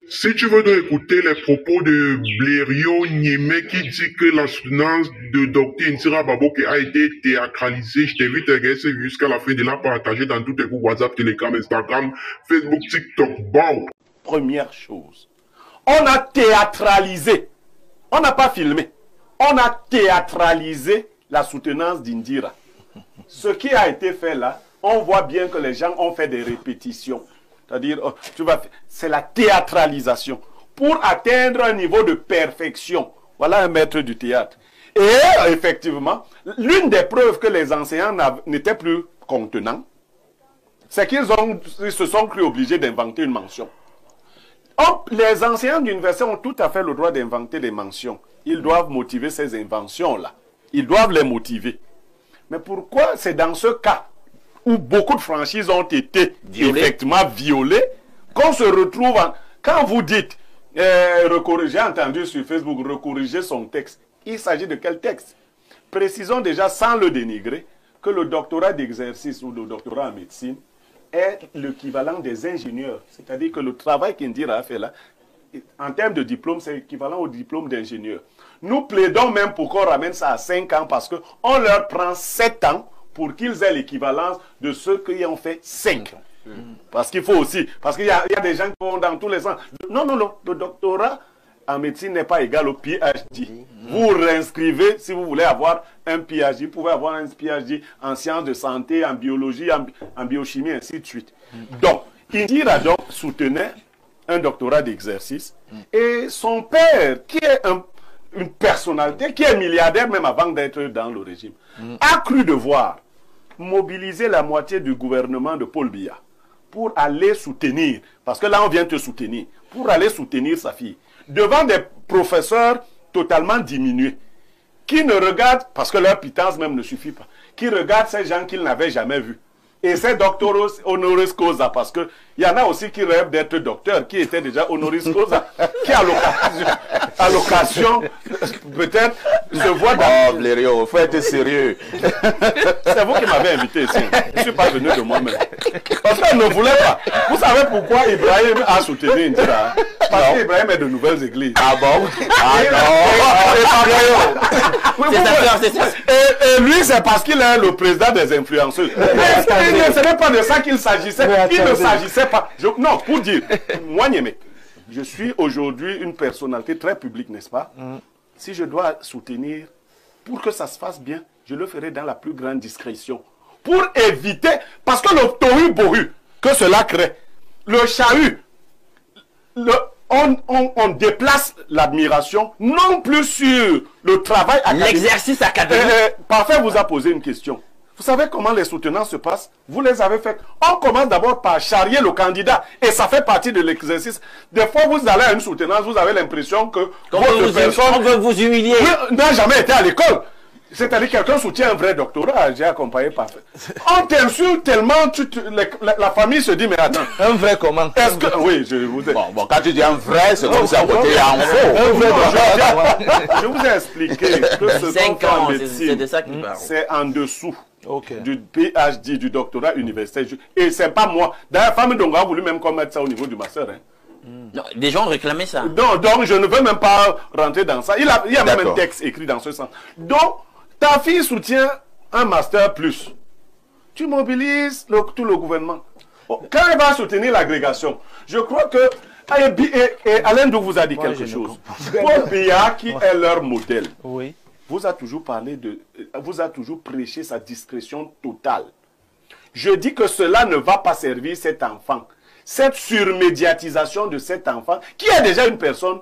Si tu veux donc écouter les propos de Blériot Niémé qui dit que la soutenance de Dr Ntira Baboke a été théâtralisée, je t'invite à regarder jusqu'à la fin de la partager dans tous tes groupes WhatsApp, Telegram, Instagram, Facebook, TikTok. Bon. Première chose, on a théâtralisé, on n'a pas filmé, on a théâtralisé la soutenance d'Indira. Ce qui a été fait là, on voit bien que les gens ont fait des répétitions. C'est-à-dire, c'est la théâtralisation pour atteindre un niveau de perfection. Voilà un maître du théâtre. Et effectivement, l'une des preuves que les enseignants n'étaient plus contenants, c'est qu'ils se sont cru obligés d'inventer une mention. Les enseignants d'université ont tout à fait le droit d'inventer des mentions. Ils doivent motiver ces inventions-là. Ils doivent les motiver. Mais pourquoi c'est dans ce cas où beaucoup de franchises ont été effectivement violées, qu'on se retrouve quand vous dites, j'ai entendu sur Facebook, recorriger son texte. Il s'agit de quel texte? Précisons déjà, sans le dénigrer, que le doctorat d'exercice ou le doctorat en médecine est l'équivalent des ingénieurs. C'est-à-dire que le travail qu'Indira a fait là, en termes de diplôme, c'est équivalent au diplôme d'ingénieur. Nous plaidons même pour qu'on ramène ça à 5 ans parce qu'on leur prend 7 ans pour qu'ils aient l'équivalence de ceux qui ont fait 5 ans. Parce qu'il faut aussi, parce qu'il y a des gens qui vont dans tous les sens. Non, non, non, le doctorat en médecine n'est pas égal au PhD. Vous réinscrivez, si vous voulez avoir un PhD, vous pouvez avoir un PhD en sciences de santé, en biologie, en biochimie, ainsi de suite. Donc, Indira donc soutenait un doctorat d'exercice et son père, qui est une personnalité, qui est milliardaire même avant d'être dans le régime, a cru devoir mobiliser la moitié du gouvernement de Paul Biya pour aller soutenir, parce que là on vient te soutenir, pour aller soutenir sa fille, devant des professeurs totalement diminués, qui ne regardent, parce que leur pitance même ne suffit pas, qui regardent ces gens qu'ils n'avaient jamais vus. Et ces doctoros honoris causa, parce qu'il y en a aussi qui rêvent d'être docteurs, qui étaient déjà honoris causa, qui à l'occasion, peut-être, se voient dans... Oh, Blériot, il faut être sérieux. C'est vous qui m'avez invité ici. Je ne suis pas venu de moi-même. Parce qu'on ne voulait pas. Vous savez pourquoi Ibrahim a soutenu Indira? Parce qu'Ibrahim est de nouvelles églises. Ah bon? Et lui, c'est parce qu'il est le président des influenceurs. Ce n'est pas de ça qu'il s'agissait. Il ne s'agissait pas. Non, pour dire, moi, Niémé, je suis aujourd'hui une personnalité très publique, n'est-ce pas? Si je dois soutenir, pour que ça se fasse bien, je le ferai dans la plus grande discrétion. Pour éviter, parce que le tohu-bohu que cela crée, le chahut, on déplace l'admiration, non plus sur le travail académique. L'exercice académique. Parfait vous a posé une question. Vous savez comment les soutenances se passent? Vous les avez fait. On commence d'abord par charrier le candidat. Et ça fait partie de l'exercice. Des fois, vous allez à une soutenance, vous avez l'impression que votre personne... On veut vous humilier. N'a jamais été à l'école. C'est-à-dire quelqu'un soutient un vrai doctorat. J'ai accompagné parfait. On t'insulte tellement, la famille se dit, mais attends. Un vrai comment? Est-ce que... Oui, je vous ai... Bon, quand tu dis un vrai, c'est comme ça à côté, il y a un faux. Un vrai je vous ai expliqué que ce 5 ans, c'est de ça qu'il parle. C'est en dessous. Du PhD, du doctorat universitaire. Et c'est pas moi. D'ailleurs, la famille Donga a voulu même qu'on mette ça au niveau du master. Non, des gens réclamaient ça. Non, donc je ne veux même pas rentrer dans ça. Il y a même un texte écrit dans ce sens. Donc, ta fille soutient un master plus. Tu mobilises tout le gouvernement. Quand elle va soutenir l'agrégation, je crois que... Et Alain Dou vous a dit quelque chose. Paul Biya, qui est leur modèle, vous a toujours prêché sa discrétion totale. Je dis que cela ne va pas servir cet enfant. Cette surmédiatisation de cet enfant, qui est déjà une personne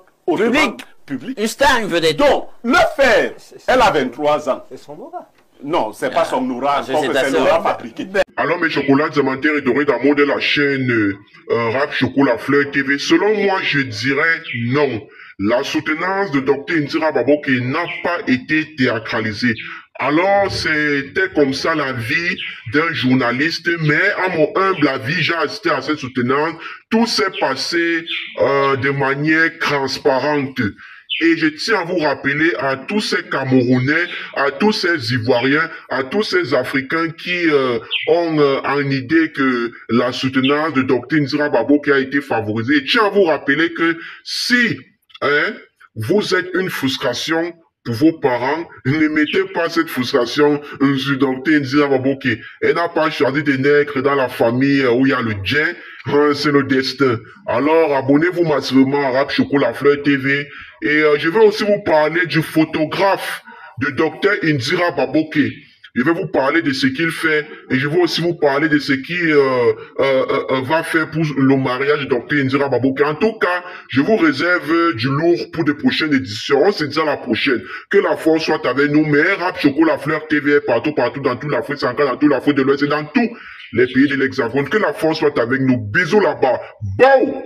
publique. Une star, une vedette. Donc, le faire, elle a 23 ans. C'est son aura. Non, c'est pas son aura, c'est l'aura fabriqué. Alors mes chocolats diamantaires et dorés d'amour de la chaîne Rap Chocolat Fleur TV, selon moi je dirais non. La soutenance de Dr Ntira Baboke n'a pas été théâtralisée. Alors c'était comme ça la vie d'un journaliste, mais à mon humble avis, j'ai assisté à cette soutenance. Tout s'est passé de manière transparente. Et je tiens à vous rappeler à tous ces Camerounais, à tous ces Ivoiriens, à tous ces Africains qui ont en idée que la soutenance de Dr Nzira Babo qui a été favorisée. Je tiens à vous rappeler que si vous êtes une frustration pour vos parents, ne mettez pas cette frustration sur Dr Nzira Baboké. Elle n'a pas choisi de naître dans la famille où il y a le djinn, c'est le destin. Alors abonnez-vous massivement à Rap Chocolat Fleur TV et je vais aussi vous parler du photographe de Dr Nzira Baboké. Je vais vous parler de ce qu'il fait et je vais aussi vous parler de ce qu'il va faire pour le mariage de Dr Nzira Baboké. En tout cas, je vous réserve du lourd pour de prochaines éditions. On se dit à la prochaine. Que la force soit avec nous. Mais Rap Chocolat Fleur TV partout, dans toute l'Afrique centrale, dans toute l'Afrique de l'Ouest et dans tous les pays de l'Hexagone. Que la force soit avec nous. Bisous là-bas. Bon!